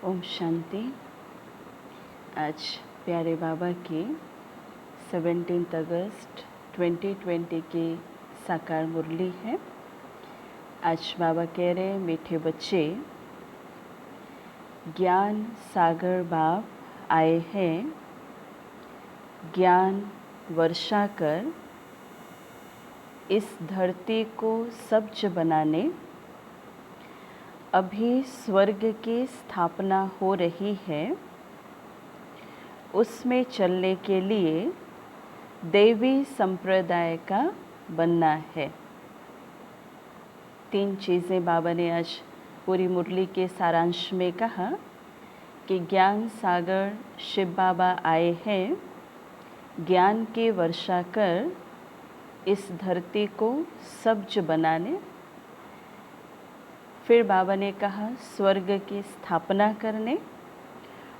ओम शांति। आज प्यारे बाबा की 17 अगस्त 2020 की साकार मुरली है। आज बाबा कह रहे हैं, मीठे बच्चे, ज्ञान सागर बाप आए हैं, ज्ञान वर्षा कर इस धरती को सब्ज बनाने। अभी स्वर्ग की स्थापना हो रही है, उसमें चलने के लिए देवी संप्रदाय का बनना है। 3 चीज़ें बाबा ने आज पूरी मुरली के सारांश में कहा कि ज्ञान सागर शिव बाबा आए हैं, ज्ञान की वर्षा कर इस धरती को सब्ज बनाने। फिर बाबा ने कहा स्वर्ग की स्थापना करने,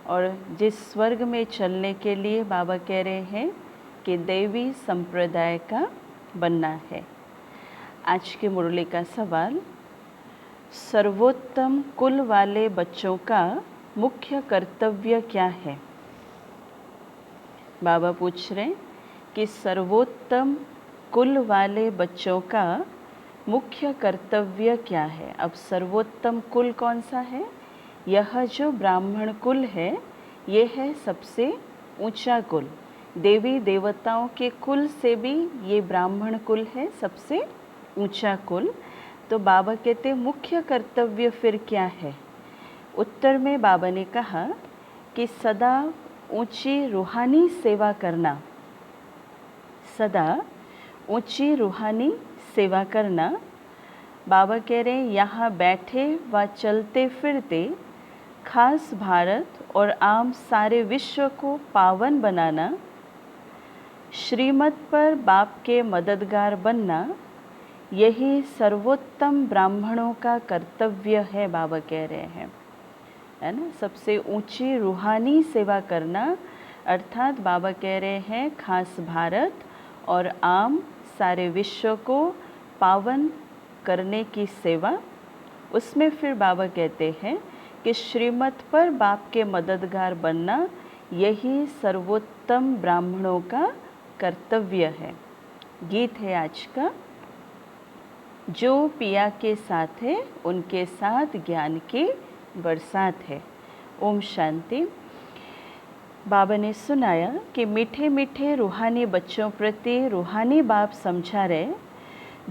और जिस स्वर्ग में चलने के लिए बाबा कह रहे हैं कि देवी संप्रदाय का बनना है। आज के मुरली का सवाल, सर्वोत्तम कुल वाले बच्चों का मुख्य कर्तव्य क्या है। बाबा पूछ रहे हैं कि सर्वोत्तम कुल वाले बच्चों का मुख्य कर्तव्य क्या है। अब सर्वोत्तम कुल कौन सा है? यह जो ब्राह्मण कुल है, ये है सबसे ऊंचा कुल। देवी देवताओं के कुल से भी ये ब्राह्मण कुल है सबसे ऊंचा कुल। तो बाबा कहते मुख्य कर्तव्य फिर क्या है। उत्तर में बाबा ने कहा कि सदा ऊंची रूहानी सेवा करना, सदा ऊंची रूहानी सेवा करना। बाबा कह रहे हैं यहाँ बैठे व चलते फिरते खास भारत और आम सारे विश्व को पावन बनाना, श्रीमत पर बाप के मददगार बनना, यही सर्वोत्तम ब्राह्मणों का कर्तव्य है। बाबा कह रहे हैं, है ना, सबसे ऊंची रूहानी सेवा करना, अर्थात बाबा कह रहे हैं खास भारत और आम सारे विश्व को पावन करने की सेवा। उसमें फिर बाबा कहते हैं कि श्रीमत पर बाप के मददगार बनना, यही सर्वोत्तम ब्राह्मणों का कर्तव्य है। गीत है आज का, जो पिया के साथ है उनके साथ ज्ञान की बरसात है। ओम शांति। बाबा ने सुनाया कि मीठे मीठे रूहानी बच्चों प्रति रूहानी बाप समझा रहे,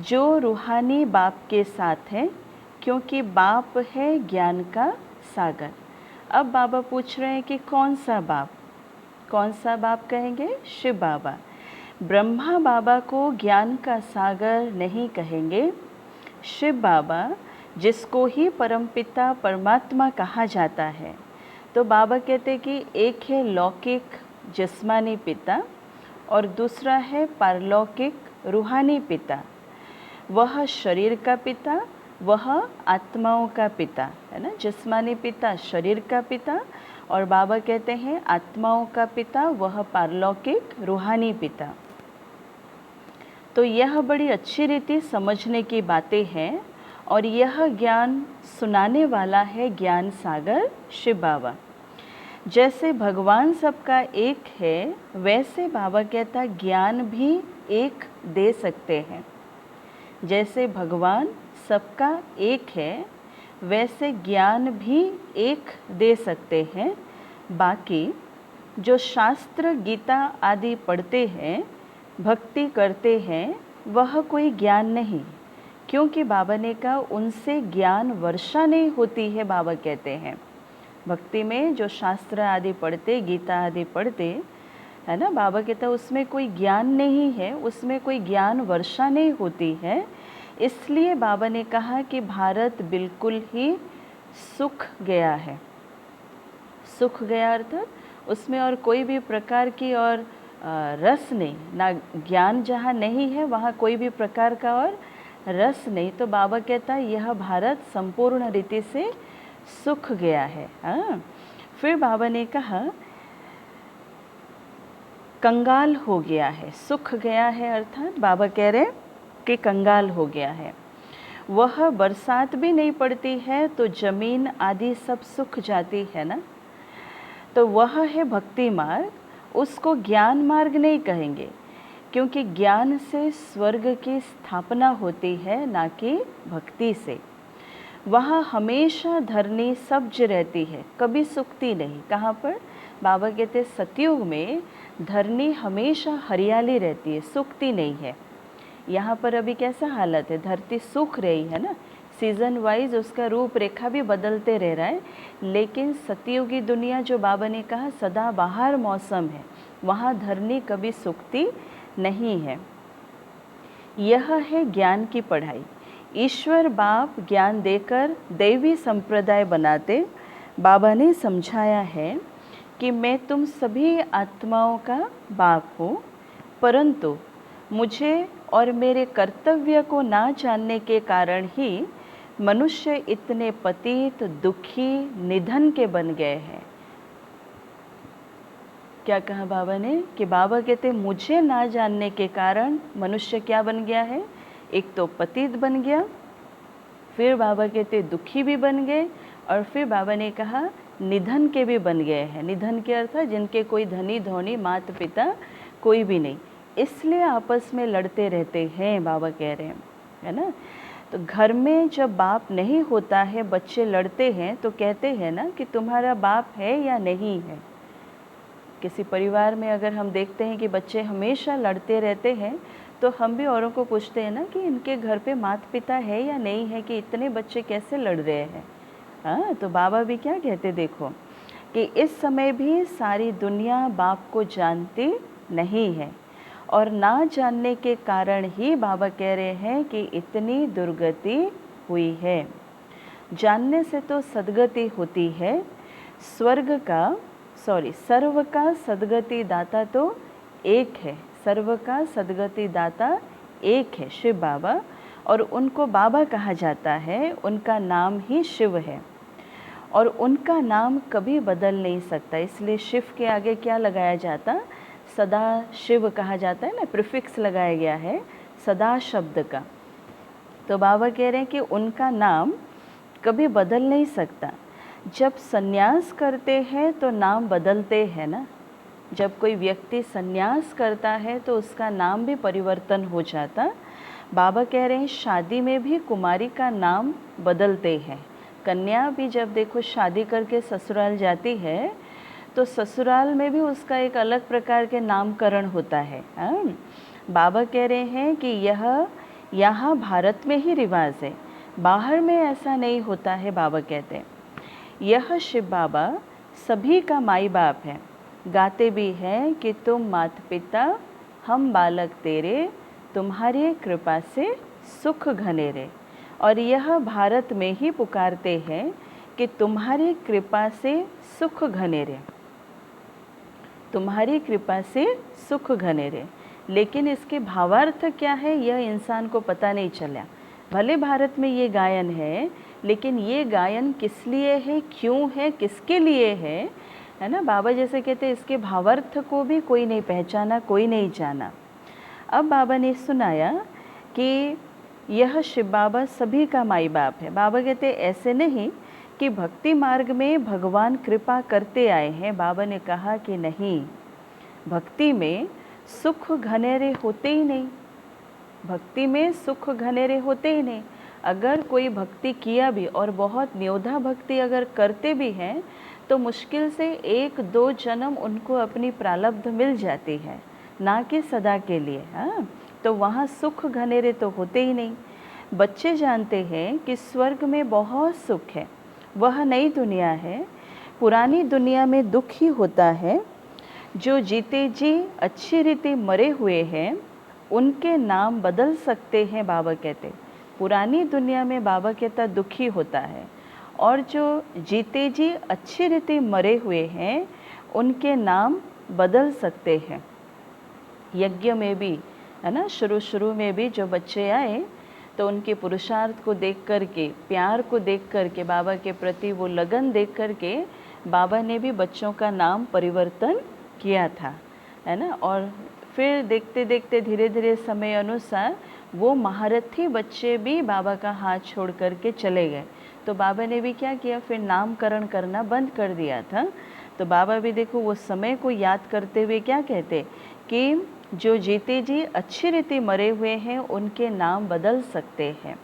जो रूहानी बाप के साथ है, क्योंकि बाप है ज्ञान का सागर। अब बाबा पूछ रहे हैं कि कौन सा बाप, कौन सा बाप कहेंगे? शिव बाबा। ब्रह्मा बाबा को ज्ञान का सागर नहीं कहेंगे। शिव बाबा, जिसको ही परमपिता परमात्मा कहा जाता है, तो बाबा कहते कि एक है लौकिक जिस्मानी पिता और दूसरा है पारलौकिक रूहानी पिता। वह शरीर का पिता, वह आत्माओं का पिता, है ना। जिस्मानी पिता शरीर का पिता, और बाबा कहते हैं आत्माओं का पिता, वह पारलौकिक रूहानी पिता। तो यह बड़ी अच्छी रीति समझने की बातें हैं, और यह ज्ञान सुनाने वाला है ज्ञान सागर शिव बाबा। जैसे भगवान सबका एक है, वैसे बाबा कहता ज्ञान भी एक दे सकते हैं। जैसे भगवान सबका एक है, वैसे ज्ञान भी एक दे सकते हैं। बाकी जो शास्त्र गीता आदि पढ़ते हैं, भक्ति करते हैं, वह कोई ज्ञान नहीं, क्योंकि बाबा ने कहा उनसे ज्ञान वर्षा नहीं होती है। बाबा कहते हैं भक्ति में जो शास्त्र आदि पढ़ते, गीता आदि पढ़ते, है ना, बाबा कहता है उसमें कोई ज्ञान नहीं है, उसमें कोई ज्ञान वर्षा नहीं होती है। इसलिए बाबा ने कहा कि भारत बिल्कुल ही सूख गया है। सूख गया अर्थात उसमें और कोई भी प्रकार की और रस नहीं, ना ज्ञान जहाँ नहीं है वहाँ कोई भी प्रकार का और रस नहीं। तो बाबा कहता है यह भारत संपूर्ण रीति से सूख गया है। हाँ, फिर बाबा ने कहा कंगाल हो गया है। सूख गया है अर्थात बाबा कह रहे कि कंगाल हो गया है। वह बरसात भी नहीं पड़ती है तो जमीन आदि सब सूख जाती है ना। तो वह है भक्ति मार्ग, उसको ज्ञान मार्ग नहीं कहेंगे, क्योंकि ज्ञान से स्वर्ग की स्थापना होती है, ना कि भक्ति से। वहाँ हमेशा धरनी सब्ज रहती है, कभी सूखती नहीं। कहाँ पर? बाबा कहते सतयुग में धरनी हमेशा हरियाली रहती है, सूखती नहीं है। यहाँ पर अभी कैसा हालत है? धरती सूख रही है ना, सीज़न वाइज उसका रूप रेखा भी बदलते रह रहा है। लेकिन सतयुगी दुनिया जो बाबा ने कहा सदाबहार मौसम है, वहाँ धरनी कभी सूखती नहीं है। यह है ज्ञान की पढ़ाई। ईश्वर बाप ज्ञान देकर दैवी संप्रदाय बनाते। बाबा ने समझाया है कि मैं तुम सभी आत्माओं का बाप हूँ, परंतु मुझे और मेरे कर्तव्य को ना जानने के कारण ही मनुष्य इतने पतित, दुखी, निधन के बन गए हैं। क्या कहा बाबा ने? कि बाबा कहते मुझे ना जानने के कारण मनुष्य क्या बन गया है? एक तो पतित बन गया, फिर बाबा कहते दुखी भी बन गए, और फिर बाबा ने कहा निधन के भी बन गए हैं। निधन के अर्थ है जिनके कोई धनी धोनी माता पिता कोई भी नहीं, इसलिए आपस में लड़ते रहते हैं, बाबा कह रहे हैं, है ना। तो घर में जब बाप नहीं होता है, बच्चे लड़ते हैं, तो कहते हैं ना कि तुम्हारा बाप है या नहीं है। किसी परिवार में अगर हम देखते हैं कि बच्चे हमेशा लड़ते रहते हैं, तो हम भी औरों को पूछते हैं ना कि इनके घर पे माता पिता है या नहीं है, कि इतने बच्चे कैसे लड़ रहे हैं। हाँ, तो बाबा भी क्या कहते देखो कि इस समय भी सारी दुनिया बाप को जानती नहीं है, और ना जानने के कारण ही बाबा कह रहे हैं कि इतनी दुर्गति हुई है। जानने से तो सद्गति होती है। सर्व का सद्गति दाता तो एक है, सर्व का सद्गति दाता एक है, शिव बाबा, और उनको बाबा कहा जाता है। उनका नाम ही शिव है, और उनका नाम कभी बदल नहीं सकता। इसलिए शिव के आगे क्या लगाया जाता? सदा शिव कहा जाता है ना, प्रीफिक्स लगाया गया है सदा शब्द का। तो बाबा कह रहे हैं कि उनका नाम कभी बदल नहीं सकता। जब सन्यास करते हैं तो नाम बदलते हैं ना। जब कोई व्यक्ति सन्यास करता है तो उसका नाम भी परिवर्तन हो जाता। बाबा कह रहे हैं शादी में भी कुमारी का नाम बदलते हैं। कन्या भी जब देखो शादी करके ससुराल जाती है, तो ससुराल में भी उसका एक अलग प्रकार के नामकरण होता है। बाबा कह रहे हैं कि यह यहाँ भारत में ही रिवाज है, बाहर में ऐसा नहीं होता है। बाबा कहते हैं यह शिव बाबा सभी का माई बाप है। गाते भी हैं कि तुम माता पिता हम बालक तेरे, तुम्हारी कृपा से सुख घनेरे। और यह भारत में ही पुकारते हैं कि तुम्हारी कृपा से सुख घनेरे, तुम्हारी कृपा से सुख घनेरे। लेकिन इसके भावार्थ क्या है, यह इंसान को पता नहीं चला। भले भारत में ये गायन है, लेकिन ये गायन किस लिए है, क्यों है, किसके लिए है ना। बाबा जैसे कहते हैं इसके भावार्थ को भी कोई नहीं पहचाना, कोई नहीं जाना। अब बाबा ने सुनाया कि यह शिव बाबा सभी का माई बाप है। बाबा कहते ऐसे नहीं कि भक्ति मार्ग में भगवान कृपा करते आए हैं। बाबा ने कहा कि नहीं, भक्ति में सुख घनेरे होते ही नहीं, भक्ति में सुख घनेरे होते ही नहीं। अगर कोई भक्ति किया भी और बहुत न्योधा भक्ति अगर करते भी हैं, तो मुश्किल से 1-2 जन्म उनको अपनी प्रारब्ध मिल जाती है, ना कि सदा के लिए। हाँ, तो वहाँ सुख घनेरे तो होते ही नहीं। बच्चे जानते हैं कि स्वर्ग में बहुत सुख है, वह नई दुनिया है। पुरानी दुनिया में दुख ही होता है। जो जीते जी अच्छी रीति मरे हुए हैं, उनके नाम बदल सकते हैं। बाबा कहते पुरानी दुनिया में बाबा कहता दुखी होता है, और जो जीते जी अच्छी रीति मरे हुए हैं, उनके नाम बदल सकते हैं। यज्ञ में भी है ना, शुरू में भी जो बच्चे आए, तो उनके पुरुषार्थ को देख कर के, प्यार को देख कर के, बाबा के प्रति वो लगन देख कर के, बाबा ने भी बच्चों का नाम परिवर्तन किया था, है ना। और फिर देखते देखते धीरे धीरे समय अनुसार वो महारथी बच्चे भी बाबा का हाथ छोड़ करके चले गए। तो बाबा ने भी क्या किया, फिर नामकरण करना बंद कर दिया था। तो बाबा भी देखो वो समय को याद करते हुए क्या कहते कि जो जीते जी अच्छी रीति मरे हुए हैं उनके नाम बदल सकते हैं,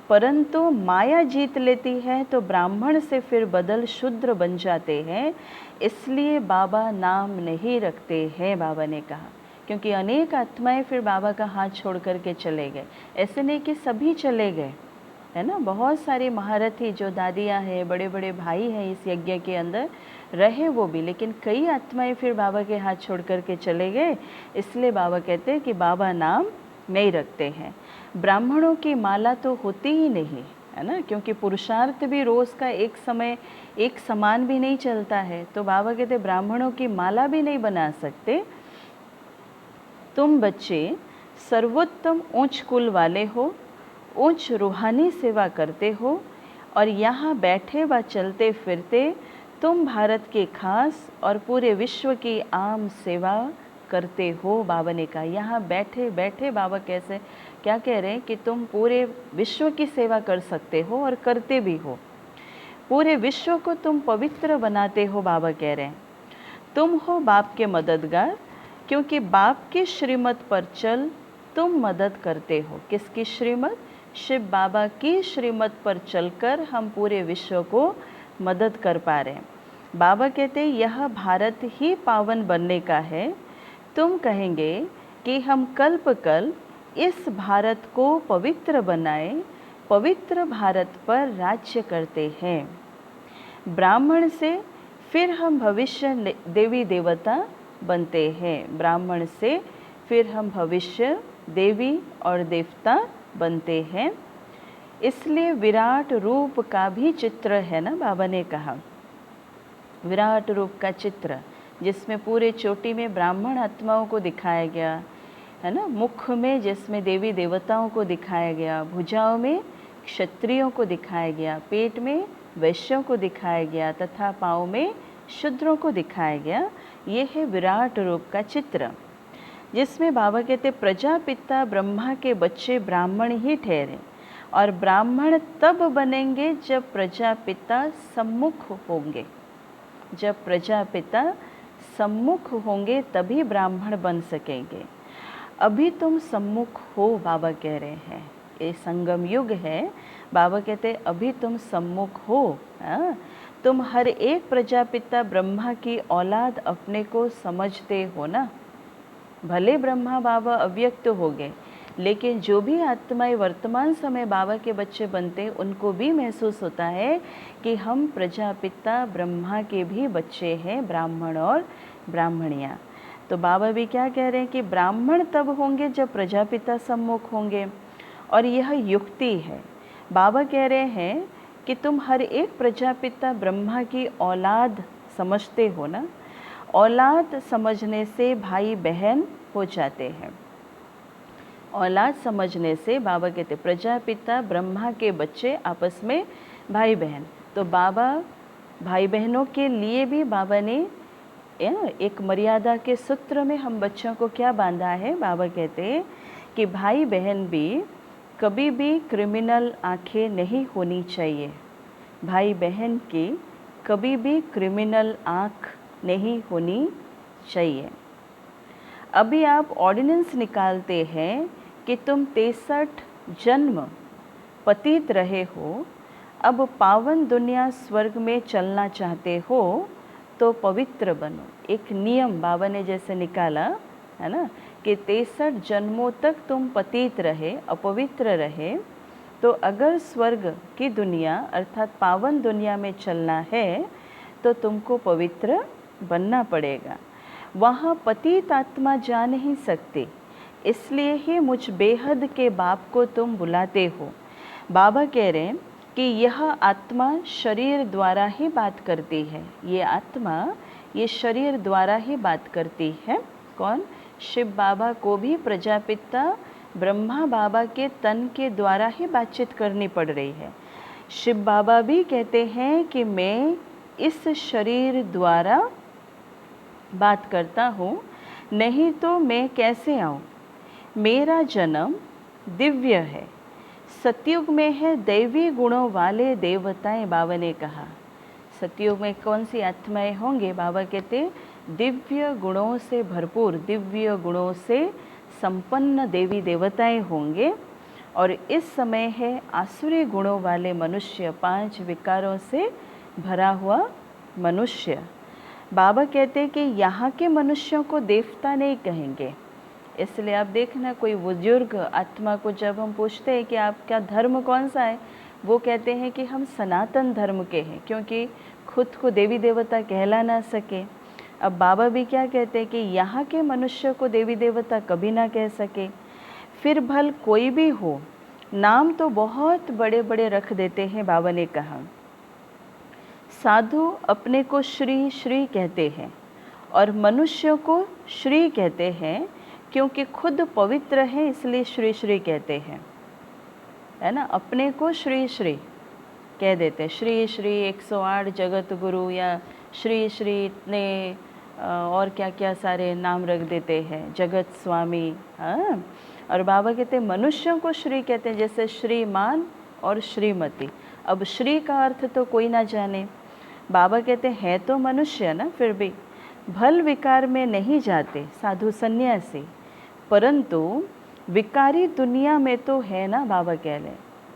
परंतु माया जीत लेती है तो ब्राह्मण से फिर बदल शूद्र बन जाते हैं, इसलिए बाबा नाम नहीं रखते हैं, बाबा ने कहा। क्योंकि अनेक आत्माएं फिर बाबा का हाथ छोड़ करके चले गए। ऐसे नहीं कि सभी चले गए, है ना। बहुत सारे महारथी जो दादियाँ हैं, बड़े बड़े भाई हैं इस यज्ञ के अंदर रहे वो भी, लेकिन कई आत्माएं फिर बाबा के हाथ छोड़ करके चले गए। इसलिए बाबा कहते हैं कि बाबा नाम नहीं रखते हैं। ब्राह्मणों की माला तो होती ही नहीं, है ना, क्योंकि पुरुषार्थ भी रोज़ का एक समय एक समान भी नहीं चलता है। तो बाबा कहते ब्राह्मणों की माला भी नहीं बना सकते। तुम बच्चे सर्वोत्तम उच्च कुल वाले हो, उच्च रूहानी सेवा करते हो, और यहाँ बैठे व चलते फिरते तुम भारत के खास और पूरे विश्व की आम सेवा करते हो। बाबा ने कहा यहाँ बैठे बैठे बाबा कैसे क्या कह रहे हैं कि तुम पूरे विश्व की सेवा कर सकते हो और करते भी हो। पूरे विश्व को तुम पवित्र बनाते हो, बाबा कह रहे हैं। तुम हो बाप के मददगार, क्योंकि बाप की श्रीमत पर चल तुम मदद करते हो। किसकी श्रीमत? शिव बाबा की श्रीमत पर चलकर हम पूरे विश्व को मदद कर पा रहे हैं। बाबा कहते हैं यह भारत ही पावन बनने का है। तुम कहेंगे कि हम कल्प कल्प इस भारत को पवित्र बनाए, पवित्र भारत पर राज्य करते हैं। ब्राह्मण से फिर हम भविष्य देवी देवता बनते हैं। ब्राह्मण से फिर हम भविष्य देवी और देवता बनते हैं। इसलिए विराट रूप का भी चित्र है ना, बाबा ने कहा विराट रूप का चित्र, जिसमें पूरे चोटी में ब्राह्मण आत्माओं को दिखाया गया है ना, मुख में जिसमें देवी देवताओं को दिखाया गया, भुजाओं में क्षत्रियों को दिखाया गया, पेट में वैश्यों को दिखाया गया तथा पाँव में शूद्रों को दिखाया गया। ये है विराट रूप का चित्र, जिसमें बाबा कहते प्रजापिता ब्रह्मा के बच्चे ब्राह्मण ही ठहरे, और ब्राह्मण तब बनेंगे जब प्रजापिता सम्मुख होंगे। जब प्रजापिता सम्मुख होंगे तभी ब्राह्मण बन सकेंगे। अभी तुम सम्मुख हो, बाबा कह रहे हैं। ये संगम युग है। बाबा कहते अभी तुम सम्मुख हो। तुम हर एक प्रजापिता ब्रह्मा की औलाद अपने को समझते हो ना। भले ब्रह्मा बाबा अव्यक्त हो गए, लेकिन जो भी आत्माएं वर्तमान समय बाबा के बच्चे बनते हैं उनको भी महसूस होता है कि हम प्रजापिता ब्रह्मा के भी बच्चे हैं, ब्राह्मण और ब्राह्मणियाँ। तो बाबा भी क्या कह रहे हैं कि ब्राह्मण तब होंगे जब प्रजापिता सम्मुख होंगे, और यह युक्ति है। बाबा कह रहे हैं कि तुम हर एक प्रजापिता ब्रह्मा की औलाद समझते हो ना। औलाद समझने से भाई बहन हो जाते हैं। औलाद समझने से बाबा कहते प्रजापिता ब्रह्मा के बच्चे आपस में भाई बहन। तो बाबा भाई बहनों के लिए भी बाबा ने एक मर्यादा के सूत्र में हम बच्चों को क्या बांधा है। बाबा कहते हैं कि भाई बहन भी कभी भी क्रिमिनल आंखें नहीं होनी चाहिए। भाई बहन की कभी भी क्रिमिनल आँख नहीं होनी चाहिए। अभी आप ऑर्डिनेंस निकालते हैं कि तुम 63 जन्म पतित रहे हो, अब पावन दुनिया स्वर्ग में चलना चाहते हो तो पवित्र बनो। एक नियम बाबा ने जैसे निकाला है ना कि 63 जन्मों तक तुम पतित रहे, अपवित्र रहे, तो अगर स्वर्ग की दुनिया अर्थात पावन दुनिया में चलना है तो तुमको पवित्र बनना पड़ेगा। वहाँ पतित आत्मा जा नहीं सकती, इसलिए ही मुझ बेहद के बाप को तुम बुलाते हो। बाबा कह रहे हैं कि यह आत्मा शरीर द्वारा ही बात करती है। ये आत्मा ये शरीर द्वारा ही बात करती है। कौन? शिव बाबा को भी प्रजापिता ब्रह्मा बाबा के तन के द्वारा ही बातचीत करनी पड़ रही है। शिव बाबा भी कहते हैं कि मैं इस शरीर द्वारा बात करता हूँ, नहीं तो मैं कैसे आऊँ। मेरा जन्म दिव्य है, सतयुग में है दैवी गुणों वाले देवताएं, बाबा ने कहा। सतयुग में कौन सी आत्माएं होंगे? बाबा कहते दिव्य गुणों से भरपूर, दिव्य गुणों से संपन्न देवी देवताएं होंगे। और इस समय है आसुरी गुणों वाले मनुष्य, 5 विकारों से भरा हुआ मनुष्य। बाबा कहते हैं कि यहाँ के मनुष्यों को देवता नहीं कहेंगे। इसलिए आप देखना, कोई बुजुर्ग आत्मा को जब हम पूछते हैं कि आपका धर्म कौन सा है, वो कहते हैं कि हम सनातन धर्म के हैं, क्योंकि खुद को देवी देवता कहला ना सके। अब बाबा भी क्या कहते हैं कि यहाँ के मनुष्य को देवी देवता कभी ना कह सके। फिर भल कोई भी हो, नाम तो बहुत बड़े बड़े रख देते हैं। बाबा ने कहा साधु अपने को श्री श्री कहते हैं और मनुष्यों को श्री कहते हैं, क्योंकि खुद पवित्र है इसलिए श्री श्री कहते हैं, है ना। अपने को श्री श्री कह देते हैं, श्री श्री 108 जगत गुरु, या श्री श्री इतने और क्या क्या सारे नाम रख देते हैं, जगत स्वामी। हाँ, और बाबा कहते हैं मनुष्यों को श्री कहते हैं, जैसे श्रीमान और श्रीमती। अब श्री का अर्थ तो कोई ना जाने। बाबा कहते हैं तो मनुष्य ना, फिर भी भल विकार में नहीं जाते साधु सन्यासी, परंतु विकारी दुनिया में तो है ना। बाबा कह रहे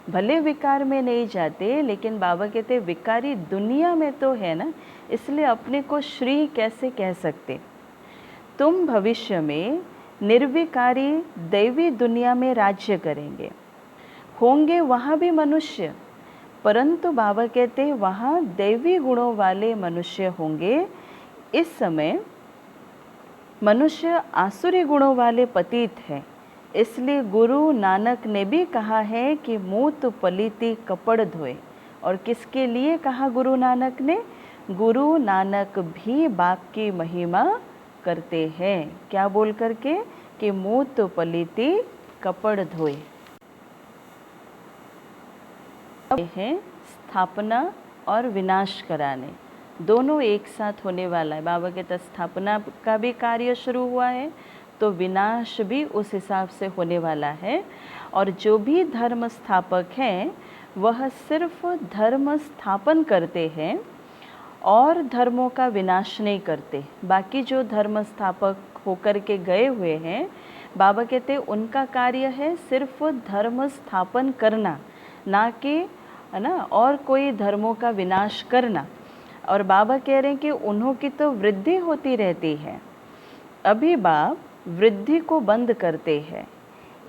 भले विकार में नहीं जाते, लेकिन बाबा कहते विकारी दुनिया में तो है ना, इसलिए अपने को श्री कैसे कह सकते। तुम भविष्य में निर्विकारी दैवी दुनिया में राज्य करेंगे, होंगे वहाँ भी मनुष्य, परंतु बाबा कहते वहाँ दैवी गुणों वाले मनुष्य होंगे। इस समय मनुष्य आसुरी गुणों वाले पतित हैं, इसलिए गुरु नानक ने भी कहा है कि मूत पलीति कपड़ धोए। और किसके लिए कहा गुरु नानक ने? गुरु नानक भी बाप की महिमा करते हैं। क्या बोल करके? कि मूत पलीति कपड़ धोए। हैं स्थापना और विनाश कराने, दोनों एक साथ होने वाला है। बाबा के तो स्थापना का भी कार्य शुरू हुआ है, तो विनाश भी उस हिसाब से होने वाला है। और जो भी धर्म स्थापक हैं वह सिर्फ धर्म स्थापन करते हैं और धर्मों का विनाश नहीं करते। बाकी जो धर्म स्थापक होकर के गए हुए हैं, बाबा कहते उनका कार्य है सिर्फ धर्म स्थापन करना, ना कि, है ना, और कोई धर्मों का विनाश करना। और बाबा कह रहे हैं कि उन्हों की तो वृद्धि होती रहती है। अभी बाप वृद्धि को बंद करते हैं,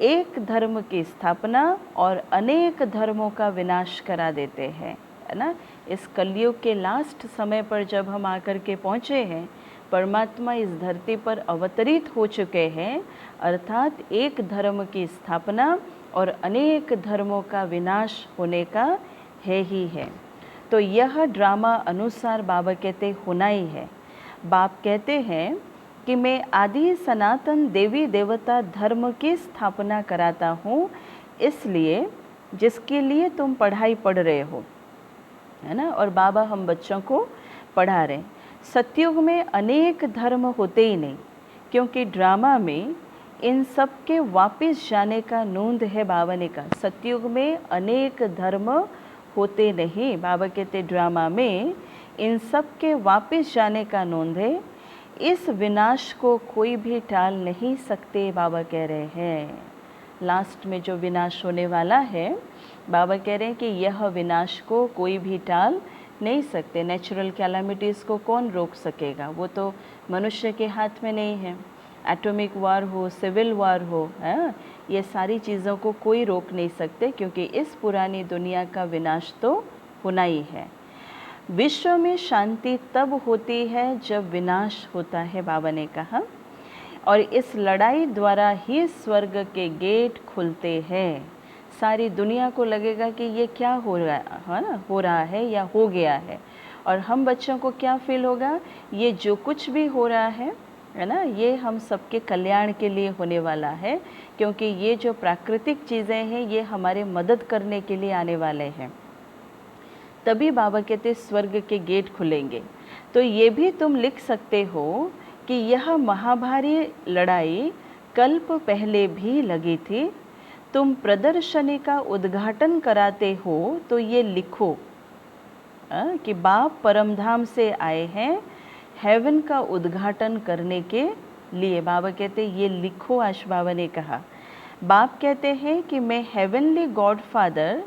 एक धर्म की स्थापना और अनेक धर्मों का विनाश करा देते हैं, है ना। इस कलयुग के लास्ट समय पर जब हम आकर के पहुँचे हैं, परमात्मा इस धरती पर अवतरित हो चुके हैं, अर्थात एक धर्म की स्थापना और अनेक धर्मों का विनाश होने का है ही है। तो यह ड्रामा अनुसार बाबा कहते होना ही है। बाप कहते हैं कि मैं आदि सनातन देवी देवता धर्म की स्थापना कराता हूँ, इसलिए जिसके लिए तुम पढ़ाई पढ़ रहे हो, है ना। और बाबा हम बच्चों को पढ़ा रहे हैं। सतयुग में अनेक धर्म होते ही नहीं, क्योंकि ड्रामा में इन सब के वापस जाने का नूंद है। बाबा ने कहा सतयुग में अनेक धर्म होते नहीं, बाबा कहते ड्रामा में इन सब के वापस जाने का नूंद है। इस विनाश को कोई भी टाल नहीं सकते, बाबा कह रहे हैं। लास्ट में जो विनाश होने वाला है, बाबा कह रहे हैं कि यह विनाश को कोई भी टाल नहीं सकते। नेचुरल कैलामिटीज़ को कौन रोक सकेगा? वो तो मनुष्य के हाथ में नहीं है। एटॉमिक वार हो, सिविल वार हो, है, ये सारी चीज़ों को कोई रोक नहीं सकते, क्योंकि इस पुरानी दुनिया का विनाश तो होना ही है। विश्व में शांति तब होती है जब विनाश होता है, बाबा ने कहा। और इस लड़ाई द्वारा ही स्वर्ग के गेट खुलते हैं। सारी दुनिया को लगेगा कि ये क्या हो रहा है ना, हो रहा है या हो गया है। और हम बच्चों को क्या फील होगा? ये जो कुछ भी हो रहा है ना, ये हम सबके कल्याण के लिए होने वाला है, क्योंकि ये जो प्राकृतिक चीज़ें हैं ये हमारे मदद करने के लिए आने वाले हैं। तभी बाबा कहते स्वर्ग के गेट खुलेंगे। तो ये भी तुम लिख सकते हो कि यह महाभारी लड़ाई कल्प पहले भी लगी थी, तुम प्रदर्शनी का उद्घाटन कराते हो तो ये लिखो कि बाप परमधाम से आए हैं हेवन का उद्घाटन करने के लिए। बाबा कहते ये लिखो, आश बाबा ने कहा। बाप कहते हैं कि मैं हेवनली गॉड फादर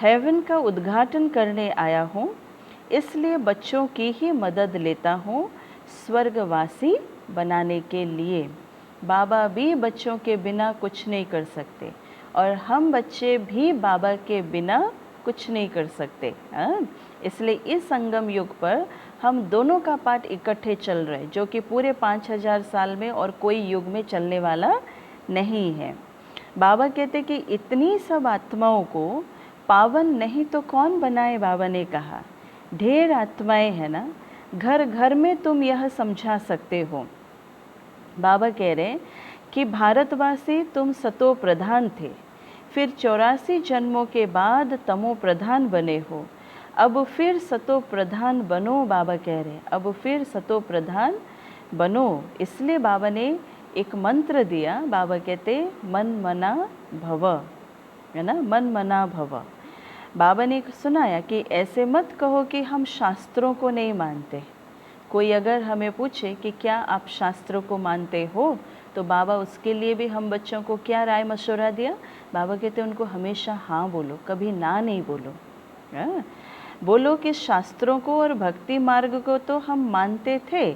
हेवन का उद्घाटन करने आया हूँ, इसलिए बच्चों की ही मदद लेता हूँ स्वर्गवासी बनाने के लिए। बाबा भी बच्चों के बिना कुछ नहीं कर सकते और हम बच्चे भी बाबा के बिना कुछ नहीं कर सकते। इसलिए इस संगम युग पर हम दोनों का पाठ इकट्ठे चल रहे, जो कि पूरे 5000 साल में और कोई युग में चलने वाला नहीं है। बाबा कहते कि इतनी सब आत्माओं को पावन नहीं तो कौन बनाए। बाबा ने कहा ढेर आत्माएं हैं ना, घर घर में तुम यह समझा सकते हो। बाबा कह रहे कि भारतवासी तुम सतो प्रधान थे, फिर 84 जन्मों के बाद तमो प्रधान बने हो, अब फिर सतो प्रधान बनो। बाबा कह रहे अब फिर सतो प्रधान बनो। इसलिए बाबा ने एक मंत्र दिया। बाबा कहते मन मना भव, है ना, मन मना भव। बाबा ने सुनाया कि ऐसे मत कहो कि हम शास्त्रों को नहीं मानते। कोई अगर हमें पूछे कि क्या आप शास्त्रों को मानते हो, तो बाबा उसके लिए भी हम बच्चों को क्या राय मशवरा दिया। बाबा कहते उनको हमेशा हाँ बोलो, कभी ना नहीं बोलो। बोलो कि शास्त्रों को और भक्ति मार्ग को तो हम मानते थे,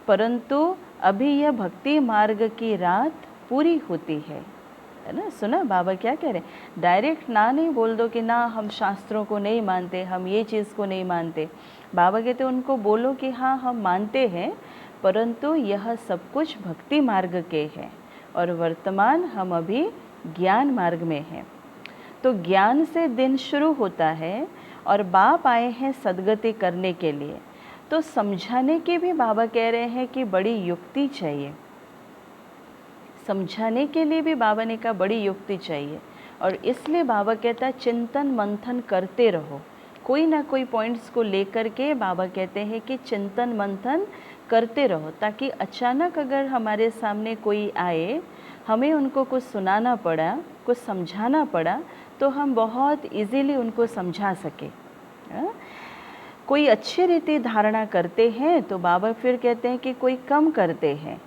परंतु अभी यह भक्ति मार्ग की रात पूरी होती है ना। सुना बाबा क्या कह रहे, डायरेक्ट ना नहीं बोल दो कि ना हम शास्त्रों को नहीं मानते, हम ये चीज़ को नहीं मानते। बाबा कहते उनको बोलो कि हाँ हम मानते हैं, परंतु यह सब कुछ भक्ति मार्ग के है और वर्तमान हम अभी ज्ञान मार्ग में हैं। तो ज्ञान से दिन शुरू होता है और बाप आए हैं सद्गति करने के लिए। तो समझाने की भी बाबा कह रहे हैं कि बड़ी युक्ति चाहिए। समझाने के लिए भी बाबा ने कहा बड़ी युक्ति चाहिए, और इसलिए बाबा कहता है चिंतन मंथन करते रहो। कोई ना कोई पॉइंट्स को लेकर के बाबा कहते हैं कि चिंतन मंथन करते रहो, ताकि अचानक अगर हमारे सामने कोई आए, हमें उनको कुछ सुनाना पड़ा, कुछ समझाना पड़ा, तो हम बहुत इजीली उनको समझा सके। कोई अच्छी रीति धारणा करते हैं तो बाबा फिर कहते हैं कि कोई कम करते हैं।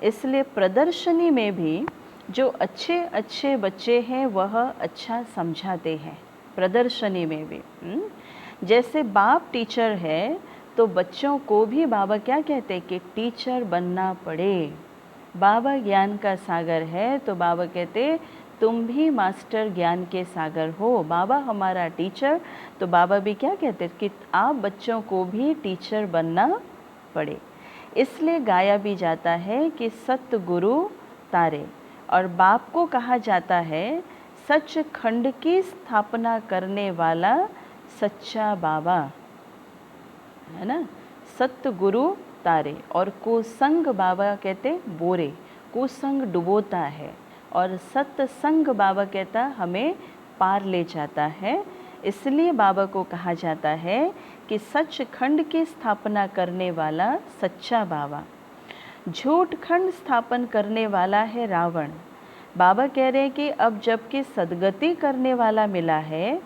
इसलिए प्रदर्शनी में भी जो अच्छे अच्छे बच्चे हैं वह अच्छा समझाते हैं। प्रदर्शनी में भी जैसे बाप टीचर है, तो बच्चों को भी बाबा क्या कहते हैं कि टीचर बनना पड़े। बाबा ज्ञान का सागर है, तो बाबा कहते तुम भी मास्टर ज्ञान के सागर हो। बाबा हमारा टीचर, तो बाबा भी क्या कहते हैं कि आप बच्चों को भी टीचर बनना पड़े। इसलिए गाया भी जाता है कि सतगुरु तारे, और बाप को कहा जाता है सचखंड की स्थापना करने वाला सच्चा बाबा, है ना। सतगुरु तारे और कुसंग बाबा कहते बोरे, कुसंग डुबोता है, और सत्संग बाबा कहता हमें पार ले जाता है। इसलिए बाबा को कहा जाता है कि सचखंड की स्थापना करने वाला सच्चा बाबा। झूठ खंड स्थापन करने वाला है रावण। बाबा कह रहे हैं कि अब जबकि सद्गति करने वाला मिला है,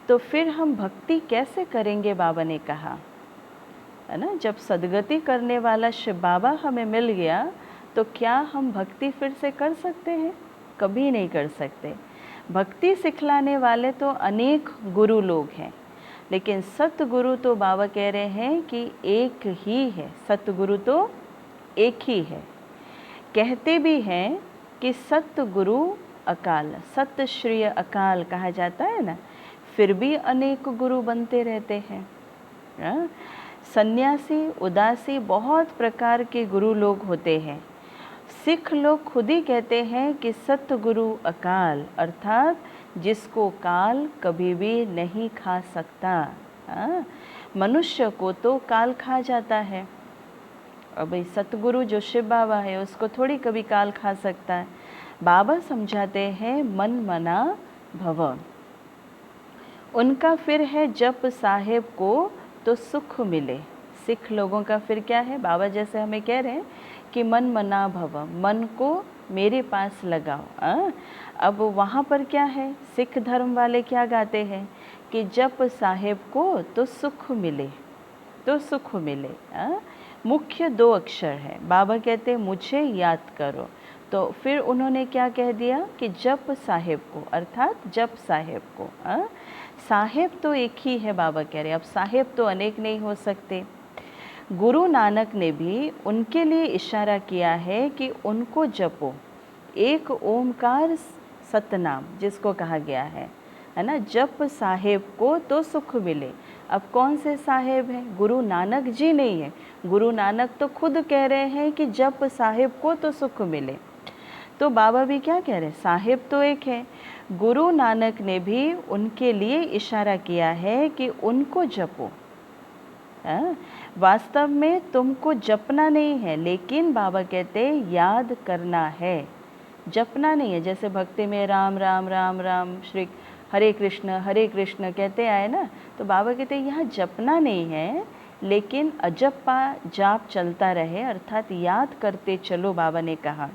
तो फिर हम भक्ति कैसे करेंगे। बाबा ने कहा, है ना, जब सद्गति करने वाला शिव बाबा हमें मिल गया, तो क्या हम भक्ति फिर से कर सकते हैं? कभी नहीं कर सकते। भक्ति सिखलाने वाले तो अनेक गुरु लोग हैं, लेकिन सतगुरु तो बाबा कह रहे हैं कि एक ही है। सतगुरु तो एक ही है। कहते भी हैं कि सतगुरु अकाल, सत श्री अकाल कहा जाता है ना, फिर भी अनेक गुरु बनते रहते हैं। सन्यासी, उदासी, बहुत प्रकार के गुरु लोग होते हैं। सिख लोग खुद ही कहते हैं कि सतगुरु अकाल, अर्थात जिसको काल कभी भी नहीं खा सकता। मनुष्य को तो काल खा जाता है, और भाई सतगुरु जो शिव बाबा है उसको थोड़ी कभी काल खा सकता है। बाबा समझाते हैं मन मना भव। उनका फिर है जप साहेब को तो सुख मिले। सिख लोगों का फिर क्या है, बाबा जैसे हमें कह रहे हैं कि मन मना भव, मन को मेरे पास लगाओ। अब वहाँ पर क्या है, सिख धर्म वाले क्या गाते हैं कि जप साहेब को तो सुख मिले, तो सुख मिले। मुख्य 2 अक्षर है। बाबा कहते हैं मुझे याद करो, तो फिर उन्होंने क्या कह दिया कि जप साहेब को, अर्थात जप साहेब को। साहेब तो एक ही है, बाबा कह रहे, अब साहेब तो अनेक नहीं हो सकते। गुरु नानक ने भी उनके लिए इशारा किया है कि उनको जपो, एक ओमकार सतनाम जिसको कहा गया है ना, जप साहेब को तो सुख मिले। अब कौन से साहेब हैं? गुरु नानक जी नहीं है, गुरु नानक तो खुद कह रहे हैं कि जप साहेब को तो सुख मिले। तो बाबा भी क्या कह रहे हैं, साहेब तो एक है। गुरु नानक ने भी उनके लिए इशारा किया है कि उनको जपो। वास्तव में तुमको जपना नहीं है, लेकिन बाबा कहते याद करना है, जपना नहीं है। जैसे भक्ति में राम राम राम राम श्री हरे कृष्ण कहते आए ना, तो बाबा कहते यहाँ जपना नहीं है, लेकिन अजपा जाप चलता रहे, अर्थात याद करते चलो। बाबा ने कहा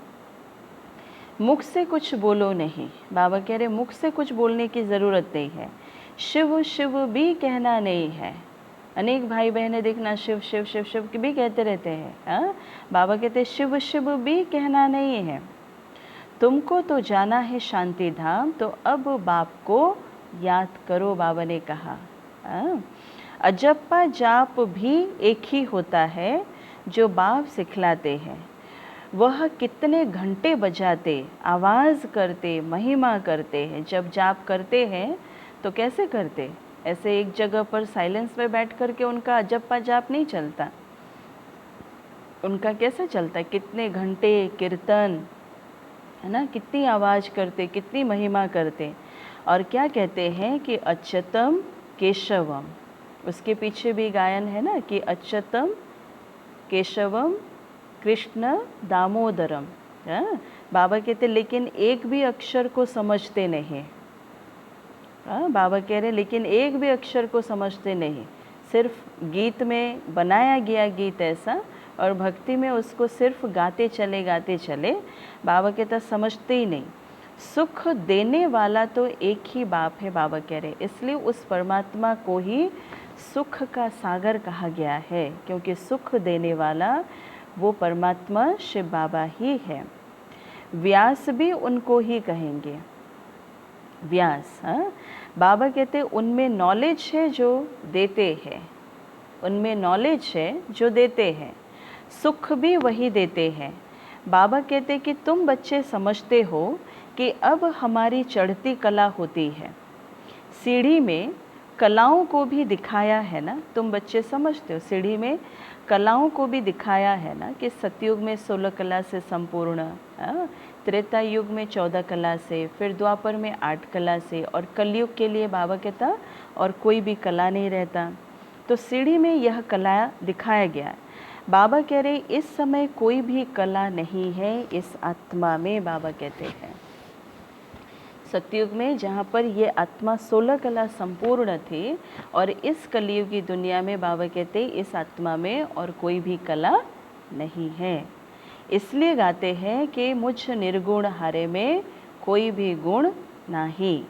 मुख से कुछ बोलो नहीं, बाबा कह रहे मुख से कुछ बोलने की ज़रूरत नहीं है, शिव शिव भी कहना नहीं है। अनेक भाई बहनें देखना शिव शिव शिव शिव भी कहते रहते हैं। बाबा कहते शिव शिव भी कहना नहीं है, तुमको तो जाना है शांति धाम, तो अब बाप को याद करो। बाबा ने कहा अजप्पा जाप भी एक ही होता है जो बाप सिखलाते हैं। वह कितने घंटे बजाते, आवाज़ करते, महिमा करते हैं। जब जाप करते हैं तो कैसे करते, ऐसे एक जगह पर साइलेंस में बैठ कर के उनका अजप्पा जाप नहीं चलता। उनका कैसे चलता है, कितने घंटे कीर्तन, है ना, कितनी आवाज़ करते, कितनी महिमा करते। और क्या कहते हैं कि अच्युतम केशवम, उसके पीछे भी गायन है ना कि अच्युतम केशवम कृष्ण दामोदरम। बाबा कहते लेकिन एक भी अक्षर को समझते नहीं। बाबा कह रहे लेकिन एक भी अक्षर को समझते नहीं, सिर्फ गीत में बनाया गया गीत ऐसा, और भक्ति में उसको सिर्फ गाते चले। बाबा कहता समझते ही नहीं। सुख देने वाला तो एक ही बाप है, बाबा कह रहे, इसलिए उस परमात्मा को ही सुख का सागर कहा गया है, क्योंकि सुख देने वाला वो परमात्मा शिव बाबा ही है। व्यास भी उनको ही कहेंगे, व्यास। बाबा कहते उनमें नॉलेज है जो देते हैं, उनमें नॉलेज है जो देते हैं, सुख भी वही देते हैं। बाबा कहते कि तुम बच्चे समझते हो कि अब हमारी चढ़ती कला होती है, सीढ़ी में कलाओं को भी दिखाया है ना, तुम बच्चे समझते हो सीढ़ी में कलाओं को भी दिखाया है ना, कि सतयुग में 16 कला से संपूर्ण, त्रेता युग में 14 कला से, फिर द्वापर में 8 कला से, और कलयुग के लिए बाबा कहता और कोई भी कला नहीं रहता। तो सीढ़ी में यह कला दिखाया गया। बाबा कह रहे इस समय कोई भी कला नहीं है इस आत्मा में। बाबा कहते हैं सतयुग में जहाँ पर ये आत्मा 16 कला संपूर्ण थी, और इस कलयुग की दुनिया में बाबा कहते इस आत्मा में और कोई भी कला नहीं है। इसलिए गाते हैं कि मुझ निर्गुण हारे में कोई भी गुण नहीं।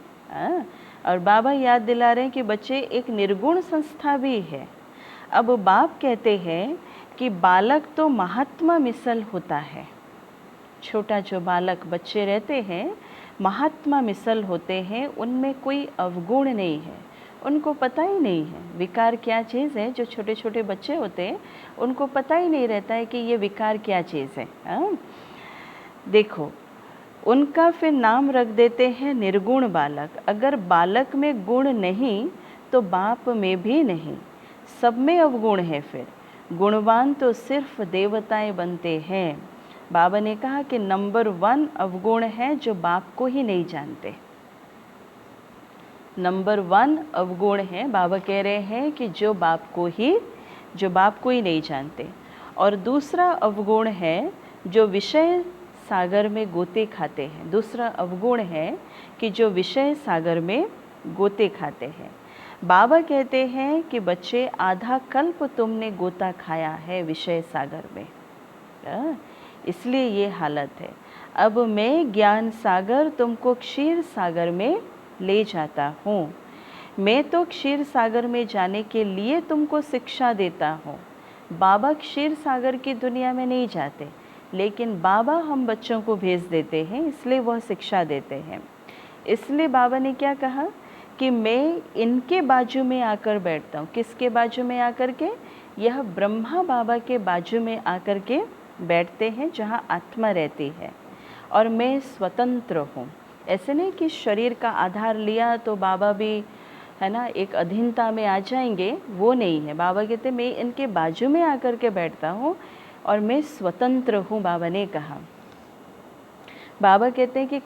और बाबा याद दिला रहे हैं कि बच्चे एक निर्गुण संस्था भी है। अब बाप कहते हैं कि बालक तो महात्मा मिसल होता है, छोटा जो बालक बच्चे रहते हैं महात्मा मिसल होते हैं, उनमें कोई अवगुण नहीं है, उनको पता ही नहीं है विकार क्या चीज़ है। जो छोटे छोटे बच्चे होते हैं उनको पता ही नहीं रहता है कि ये विकार क्या चीज़ है। देखो उनका फिर नाम रख देते हैं निर्गुण बालक। अगर बालक में गुण नहीं तो बाप में भी नहीं, सब में अवगुण है। फिर गुणवान तो सिर्फ देवताएं बनते हैं। बाबा ने कहा कि नंबर 1 अवगुण है जो बाप को ही नहीं जानते। नंबर 1 अवगुण है, बाबा कह रहे हैं कि जो बाप को ही नहीं जानते। और दूसरा अवगुण है जो विषय सागर में गोते खाते हैं। दूसरा अवगुण है कि जो विषय सागर में गोते खाते हैं। बाबा कहते हैं कि बच्चे आधा कल्प तुमने गोता खाया है विषय सागर में। इसलिए ये हालत है। अब मैं ज्ञान सागर तुमको क्षीर सागर में ले जाता हूँ। मैं तो क्षीर सागर में जाने के लिए तुमको शिक्षा देता हूँ। बाबा क्षीर सागर की दुनिया में नहीं जाते, लेकिन बाबा हम बच्चों को भेज देते हैं, इसलिए वह शिक्षा देते हैं। इसलिए बाबा ने क्या कहा कि मैं इनके बाजू में आकर बैठता हूँ। किसके बाजू में आकर के? यह ब्रह्मा बाबा के बाजू में आकर के बैठते हैं, जहाँ आत्मा रहती है, और मैं स्वतंत्र हूँ। ऐसे नहीं कि शरीर का आधार लिया तो बाबा भी है ना एक अधीनता में आ जाएंगे, वो नहीं है। बाबा कहते मैं इनके बाजू में आकर के बैठता हूँ और मैं स्वतंत्र हूँ, बाबा ने कहा। बाबा कहते हैं कि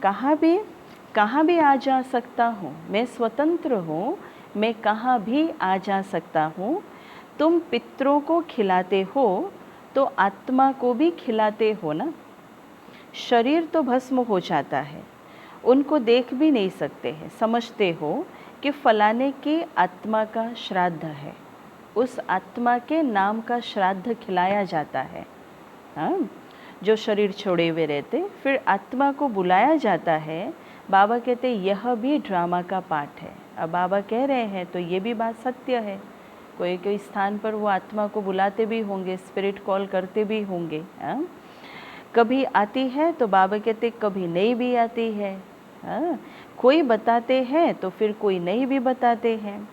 कहाँ भी आ जा सकता हूँ, मैं स्वतंत्र हूँ, मैं कहाँ भी आ जा सकता हूँ। तुम पितरों को खिलाते हो तो आत्मा को भी खिलाते हो ना। शरीर तो भस्म हो जाता है, उनको देख भी नहीं सकते हैं, समझते हो कि फलाने की आत्मा का श्राद्ध है, उस आत्मा के नाम का श्राद्ध खिलाया जाता है। हाँ, जो शरीर छोड़े हुए रहते, फिर आत्मा को बुलाया जाता है। बाबा कहते यह भी ड्रामा का पार्ट है। अब बाबा कह रहे हैं तो ये भी बात सत्य है। कोई कोई स्थान पर वो आत्मा को बुलाते भी होंगे, स्पिरिट कॉल करते भी होंगे। हाँ, कभी आती है तो बाबा कहते कभी नहीं भी आती है। हाँ, कोई बताते हैं तो फिर कोई नहीं भी बताते हैं।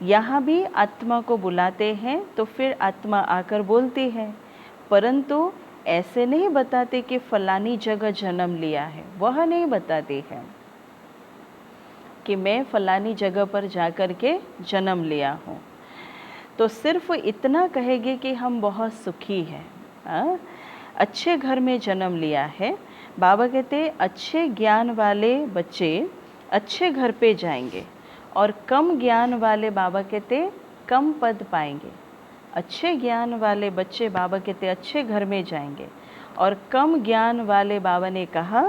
यहाँ भी आत्मा को बुलाते हैं तो फिर आत्मा आकर बोलती है, परंतु ऐसे नहीं बताते कि फलानी जगह जन्म लिया है, वह नहीं बताती है कि मैं फलानी जगह पर जाकर के जन्म लिया हूँ। तो सिर्फ इतना कहेगी कि हम बहुत सुखी हैं, अच्छे घर में जन्म लिया है। बाबा कहते अच्छे ज्ञान वाले बच्चे अच्छे घर पे जाएंगे, और कम ज्ञान वाले बाबा कहते कम पद पाएंगे। अच्छे ज्ञान वाले बच्चे बाबा कहते अच्छे घर में जाएंगे, और कम ज्ञान वाले बाबा ने कहा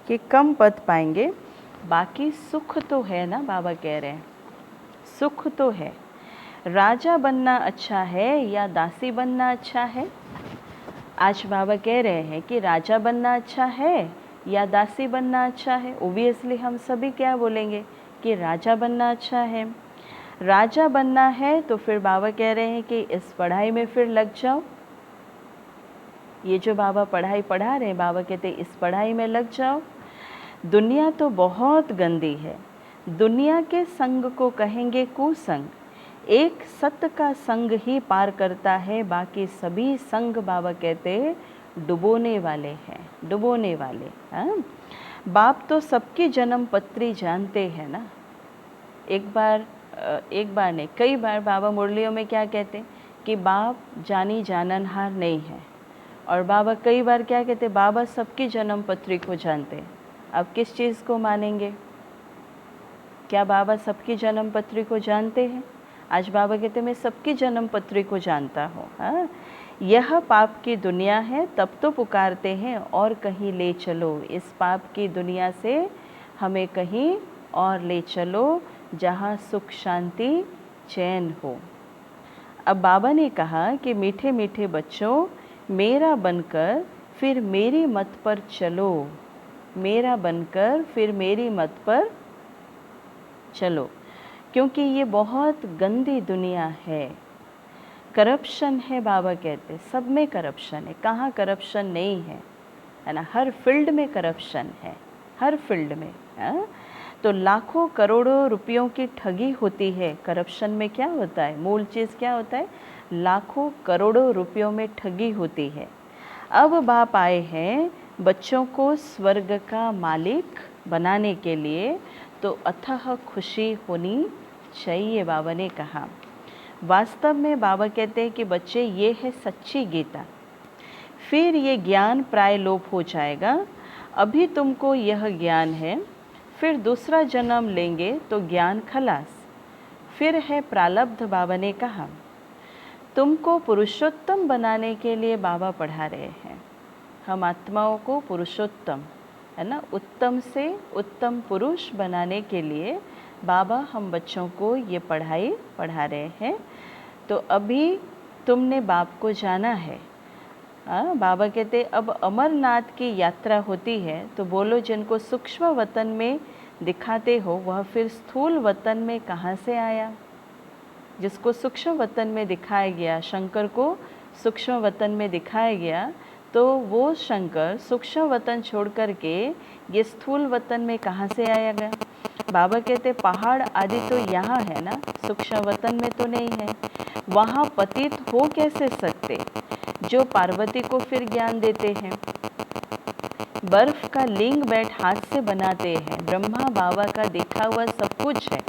कि कम पद पाएंगे। बाकी सुख तो है ना, बाबा कह रहे हैं सुख तो है। राजा बनना अच्छा है या दासी बनना अच्छा है? आज बाबा कह रहे हैं कि राजा बनना अच्छा है या दासी बनना अच्छा है। ओबियसली हम सभी क्या बोलेंगे कि राजा बनना अच्छा है। राजा बनना है तो फिर बाबा कह रहे हैं कि इस पढ़ाई में फिर लग जाओ। ये जो बाबा पढ़ाई पढ़ा रहे हैं, बाबा कहते इस पढ़ाई में लग जाओ। दुनिया तो बहुत गंदी है, दुनिया के संग को कहेंगे कुसंग। एक सत्य का संग ही पार करता है, बाकी सभी संग बाबा कहते डुबोने वाले हैं, डुबोने वाले। हाँ, बाप तो सबकी जन्म पत्री जानते हैं ना। एक बार नहीं, कई बार बाबा मुरलियों में क्या कहते कि बाप जानी जाननहार नहीं है, और बाबा कई बार क्या कहते, बाबा सबकी जन्म पत्री को जानते हैं। अब किस चीज़ को मानेंगे? क्या बाबा सबकी जन्म पत्री को जानते हैं? आज बाबा कहते मैं सबकी जन्म पत्री को जानता हूँ। हाँ, यह पाप की दुनिया है, तब तो पुकारते हैं और कहीं ले चलो। इस पाप की दुनिया से हमें कहीं और ले चलो, जहाँ सुख शांति चैन हो। अब बाबा ने कहा कि मीठे मीठे बच्चों, मेरा बनकर फिर मेरी मत पर चलो, मेरा बनकर फिर मेरी मत पर चलो, क्योंकि ये बहुत गंदी दुनिया है, करप्शन है। बाबा कहते सब में करप्शन है, कहाँ करप्शन नहीं है, है ना। हर फील्ड में करप्शन है, हर फील्ड में। हाँ, तो लाखों करोड़ों रुपयों की ठगी होती है। करप्शन में क्या होता है? मूल चीज़ क्या होता है? लाखों करोड़ों रुपयों में ठगी होती है। अब बाप आए हैं बच्चों को स्वर्ग का मालिक बनाने के लिए, तो अथाह खुशी होनी चाहिए, बाबा ने कहा। वास्तव में बाबा कहते हैं कि बच्चे ये है सच्ची गीता, फिर ये ज्ञान प्राय लोप हो जाएगा। अभी तुमको यह ज्ञान है, फिर दूसरा जन्म लेंगे तो ज्ञान खलास, फिर है प्रालब्ध। बाबा ने कहा तुमको पुरुषोत्तम बनाने के लिए बाबा पढ़ा रहे हैं। हम आत्माओं को पुरुषोत्तम, है ना, उत्तम से उत्तम पुरुष बनाने के लिए बाबा हम बच्चों को ये पढ़ाई पढ़ा रहे हैं। तो अभी तुमने बाप को जाना है, बाबा कहते अब अमरनाथ की यात्रा होती है तो बोलो जिनको सूक्ष्म वतन में दिखाते हो वह फिर स्थूल वतन में कहाँ से आया। जिसको सूक्ष्म वतन में दिखाया गया, शंकर को सूक्ष्म वतन में दिखाया गया, तो वो शंकर सूक्ष्म वतन छोड़ कर के ये स्थूल वतन में कहाँ से आया गया। बाबा कहते पहाड़ आदि तो यहाँ है ना, सूक्ष्म वतन में तो नहीं है। वहाँ पतित हो कैसे सकते जो पार्वती को फिर ज्ञान देते हैं। बर्फ का लिंग बैठ हाथ से बनाते हैं। ब्रह्मा बाबा का देखा हुआ सब कुछ है,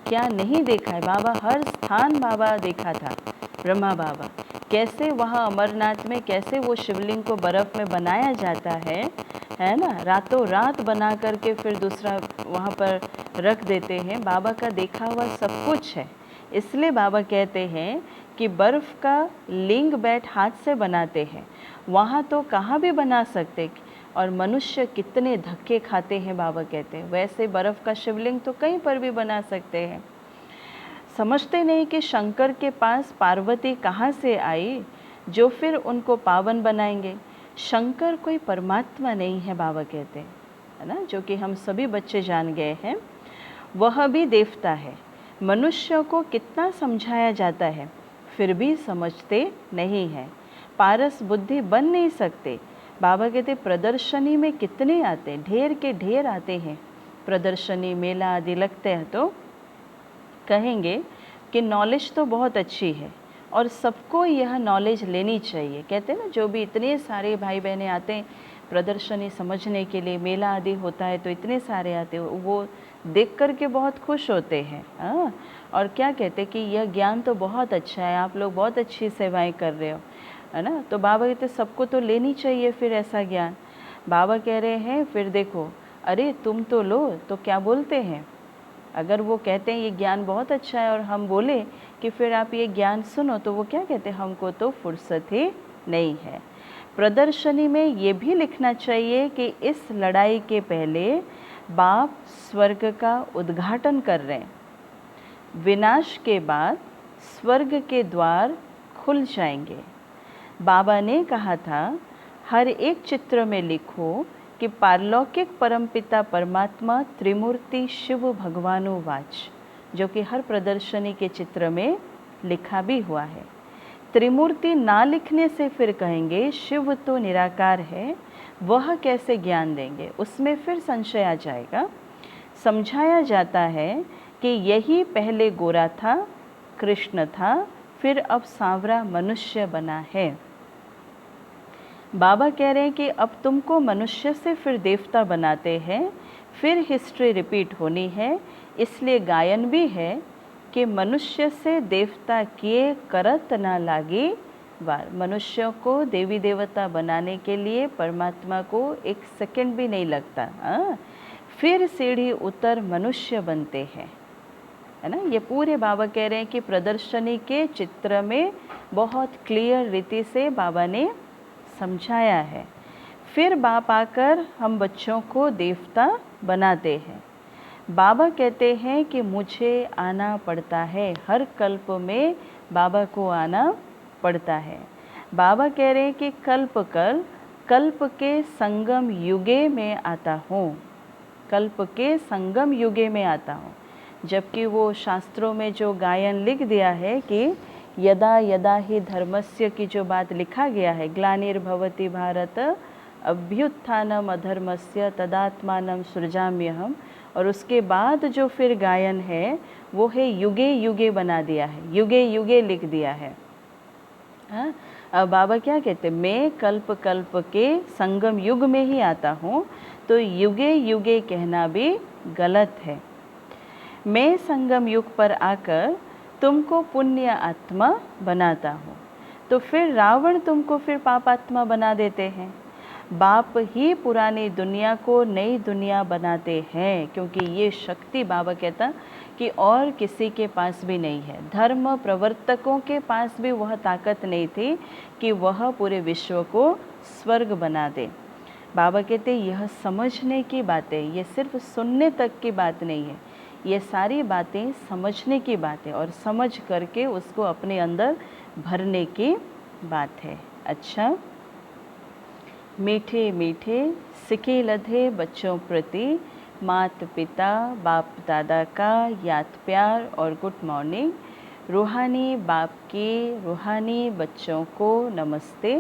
क्या नहीं देखा है। बाबा हर स्थान बाबा देखा था। ब्रह्मा बाबा कैसे वहाँ अमरनाथ में कैसे वो शिवलिंग को बर्फ़ में बनाया जाता है ना, रातों रात बना करके फिर दूसरा वहाँ पर रख देते हैं। बाबा का देखा हुआ सब कुछ है। इसलिए बाबा कहते हैं कि बर्फ़ का लिंग बैठ हाथ से बनाते हैं, वहाँ तो कहाँ भी बना सकते। और मनुष्य कितने धक्के खाते हैं, बाबा कहते हैं वैसे बर्फ़ का शिवलिंग तो कहीं पर भी बना सकते हैं। समझते नहीं कि शंकर के पास पार्वती कहाँ से आई जो फिर उनको पावन बनाएंगे। शंकर कोई परमात्मा नहीं है, बाबा कहते हैं, है ना, जो कि हम सभी बच्चे जान गए हैं। वह भी देवता है। मनुष्य को कितना समझाया जाता है फिर भी समझते नहीं हैं, पारस बुद्धि बन नहीं सकते। बाबा कहते प्रदर्शनी में कितने आते, ढेर के ढेर आते हैं। प्रदर्शनी मेला आदि लगते हैं तो कहेंगे कि नॉलेज तो बहुत अच्छी है और सबको यह नॉलेज लेनी चाहिए। कहते हैं ना, जो भी इतने सारे भाई बहनें आते हैं प्रदर्शनी समझने के लिए, मेला आदि होता है तो इतने सारे आते हैं, वो देख कर के बहुत खुश होते हैं। और क्या कहते हैं कि यह ज्ञान तो बहुत अच्छा है, आप लोग बहुत अच्छी सेवाएं कर रहे हो, है ना। तो बाबा कहते सबको तो लेनी चाहिए फिर ऐसा ज्ञान। बाबा कह रहे हैं फिर देखो, अरे तुम तो लो तो क्या बोलते हैं। अगर वो कहते हैं ये ज्ञान बहुत अच्छा है और हम बोले कि फिर आप ये ज्ञान सुनो, तो वो क्या कहते हैं, हमको तो फुर्सत ही नहीं है। प्रदर्शनी में ये भी लिखना चाहिए कि इस लड़ाई के पहले बाप स्वर्ग का उद्घाटन कर रहे हैं, विनाश के बाद स्वर्ग के द्वार खुल जाएंगे। बाबा ने कहा था हर एक चित्र में लिखो कि पारलौकिक परमपिता परमात्मा त्रिमूर्ति शिव भगवानो वाच, जो कि हर प्रदर्शनी के चित्र में लिखा भी हुआ है। त्रिमूर्ति ना लिखने से फिर कहेंगे शिव तो निराकार है, वह कैसे ज्ञान देंगे, उसमें फिर संशय आ जाएगा। समझाया जाता है कि यही पहले गोरा था, कृष्ण था, फिर अब सांवरा मनुष्य बना है। बाबा कह रहे हैं कि अब तुमको मनुष्य से फिर देवता बनाते हैं, फिर हिस्ट्री रिपीट होनी है। इसलिए गायन भी है कि मनुष्य से देवता किए करत ना लागे वार। मनुष्यों को देवी देवता बनाने के लिए परमात्मा को एक सेकंड भी नहीं लगता। फिर सीढ़ी उतर मनुष्य बनते हैं, है ना। ये पूरे बाबा कह रहे हैं कि प्रदर्शनी के चित्र में बहुत क्लियर रीति से बाबा ने समझाया है। फिर बाप आकर हम बच्चों को देवता बनाते हैं। बाबा कहते हैं कि मुझे आना पड़ता है, हर कल्प में बाबा को आना पड़ता है। बाबा कह रहे हैं कि कल्प के संगम युगे में आता हूँ, कल्प के संगम युगे में आता हूँ। जबकि वो शास्त्रों में जो गायन लिख दिया है कि यदा यदा ही धर्मस्य की जो बात लिखा गया है, ग्लानिर्भवति भारत अभ्युत्थानम अधर्मस्य तदात्मानं सृजाम्यहम्, और उसके बाद जो फिर गायन है वो है युगे युगे बना दिया है, युगे युगे लिख दिया है। अब बाबा क्या कहते हैं, मैं कल्प कल्प के संगम युग में ही आता हूँ, तो युगे युगे कहना भी गलत है। मैं संगम युग पर आकर तुमको पुण्य आत्मा बनाता हूँ, तो फिर रावण तुमको फिर पापात्मा बना देते हैं। बाप ही पुरानी दुनिया को नई दुनिया बनाते हैं, क्योंकि ये शक्ति बाबा कहता कि और किसी के पास भी नहीं है। धर्म प्रवर्तकों के पास भी वह ताकत नहीं थी कि वह पूरे विश्व को स्वर्ग बना दे। बाबा कहते यह समझने की बातें, ये सिर्फ सुनने तक की बात नहीं है, ये सारी बातें समझने की बात है और समझ करके उसको अपने अंदर भरने की बात है। अच्छा, मीठे मीठे सिके लधे बच्चों प्रति माता पिता बाप दादा का याद प्यार और गुड मॉर्निंग। रूहानी बाप के रूहानी बच्चों को नमस्ते।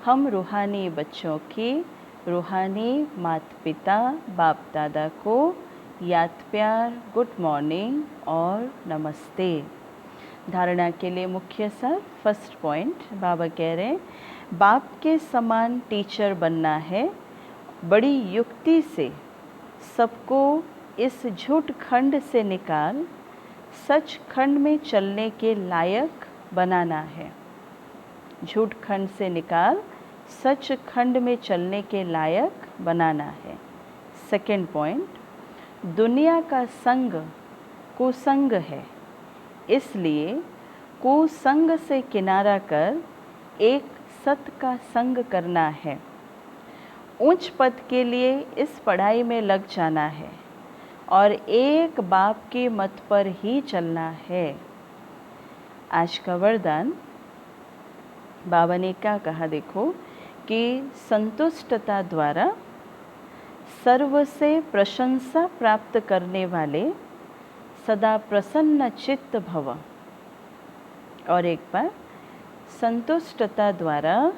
हम रूहानी बच्चों की रूहानी माता पिता बाप दादा को याद प्यार गुड मॉर्निंग और नमस्ते। धारणा के लिए मुख्य सार फर्स्ट पॉइंट बाबा कह रहे हैं, बाप के समान टीचर बनना है। बड़ी युक्ति से सबको इस झूठ खंड से निकाल सच खंड में चलने के लायक बनाना है। झूठ खंड से निकाल सच खंड में चलने के लायक बनाना है। सेकंड पॉइंट, दुनिया का संग कुसंग है, इसलिए कुसंग से किनारा कर एक सत का संग करना है। उच्च पद के लिए इस पढ़ाई में लग जाना है और एक बाप के मत पर ही चलना है। आज का वरदान बाबा ने क्या कहा, देखो कि संतुष्टता द्वारा सर्व से प्रशंसा प्राप्त करने वाले सदा प्रसन्न चित्त भव। और एक बार, संतुष्टता द्वारा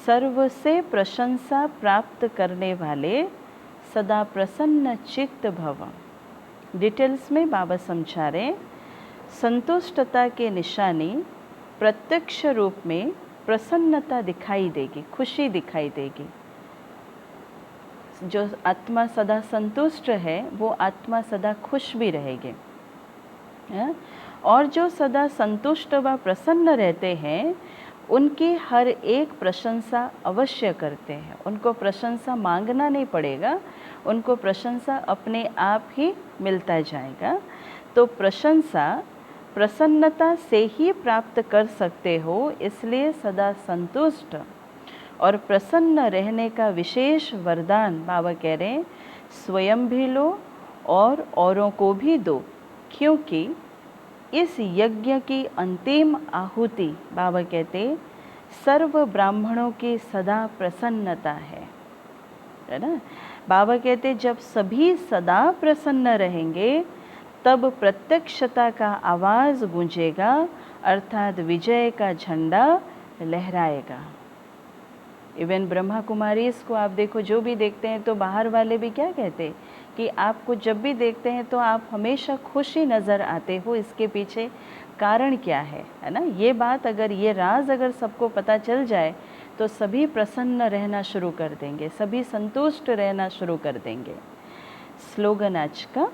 सर्व से प्रशंसा प्राप्त करने वाले सदा प्रसन्न चित्त भव। डिटेल्स में बाबा समझा रहे, संतुष्टता के निशानी प्रत्यक्ष रूप में प्रसन्नता दिखाई देगी, खुशी दिखाई देगी। जो आत्मा सदा संतुष्ट है वो आत्मा सदा खुश भी रहेगी। और जो सदा संतुष्ट व प्रसन्न रहते हैं उनकी हर एक प्रशंसा अवश्य करते हैं। उनको प्रशंसा मांगना नहीं पड़ेगा, उनको प्रशंसा अपने आप ही मिलता जाएगा। तो प्रशंसा प्रसन्नता से ही प्राप्त कर सकते हो, इसलिए सदा संतुष्ट और प्रसन्न रहने का विशेष वरदान बाबा कह रहे हैं, स्वयं भी लो और औरों को भी दो। क्योंकि इस यज्ञ की अंतिम आहुति बाबा कहते सर्व ब्राह्मणों की सदा प्रसन्नता है ना। बाबा कहते जब सभी सदा प्रसन्न रहेंगे तब प्रत्यक्षता का आवाज़ गूंजेगा, अर्थात विजय का झंडा लहराएगा। इवन ब्रह्मा कुमारी इसको आप देखो, जो भी देखते हैं तो बाहर वाले भी क्या कहते हैं कि आपको जब भी देखते हैं तो आप हमेशा खुश ही नज़र आते हो। इसके पीछे कारण क्या है ना। ये बात अगर, ये राज अगर सबको पता चल जाए तो सभी प्रसन्न रहना शुरू कर देंगे, सभी संतुष्ट रहना शुरू कर देंगे। स्लोगन आज का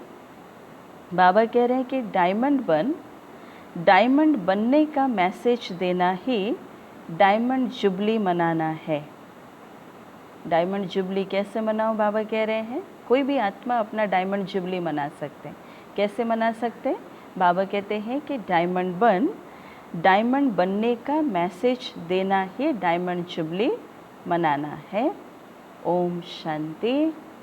बाबा कह रहे हैं कि डायमंड बन, डायमंड बनने का मैसेज देना ही डायमंड जुबली मनाना है। डायमंड जुबली कैसे मनाओ बाबा कह रहे हैं, कोई भी आत्मा अपना डायमंड जुबली मना सकते हैं। कैसे मना सकते हैं? बाबा कहते हैं कि डायमंड बन, डायमंड बनने का मैसेज देना ही डायमंड जुबली मनाना है। ओम शांति।